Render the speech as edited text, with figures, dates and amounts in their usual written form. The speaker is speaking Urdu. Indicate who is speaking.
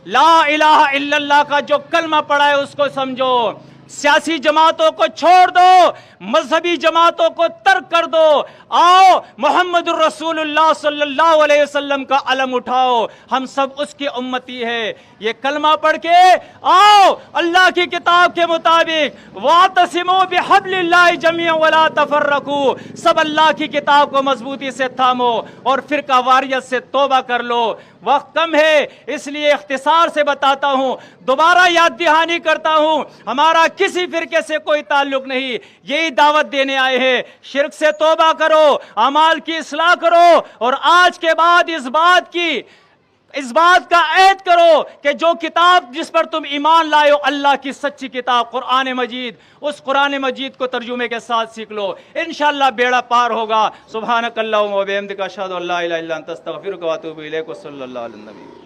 Speaker 1: لا الہ الا اللہ کا جو کلمہ پڑھا ہے اس کو سمجھو، سیاسی جماعتوں کو چھوڑ دو، مذہبی جماعتوں کو ترک کر دو، آؤ محمد الرسول اللہ صلی اللہ علیہ وسلم کا علم اٹھاؤ، ہم سب اس کی امتی ہے۔ یہ کلمہ پڑھ کے آؤ اللہ کی کتاب کے مطابق وَاعْتَصِمُوا بِحَبْلِ اللَّهِ جَمِيعًا وَلَا تَفَرَّقُوا، سب اللہ کی کتاب کو مضبوطی سے تھامو اور فرقہ واریت سے توبہ کر لو۔ وقت کم ہے اس لیے اختصار سے بتاتا ہوں، دوبارہ یاد دہانی کرتا ہوں، ہمارا کسی فرقے سے کوئی تعلق نہیں، یہی دعوت دینے آئے ہیں، شرک سے توبہ کرو، اعمال کی اصلاح کرو، اور آج کے بعد اس بات کا عہد کرو کہ جو کتاب جس پر تم ایمان لائے ہو اللہ کی سچی کتاب قرآن مجید، اس قرآن مجید کو ترجمے کے ساتھ سیکھ لو، انشاءاللہ بیڑا پار ہوگا۔ سبحانک اللہم و بحمدک اشہد ان لا الہ الا انت استغفرک و اتوب الیک، صلی اللہ علیہ وسلم۔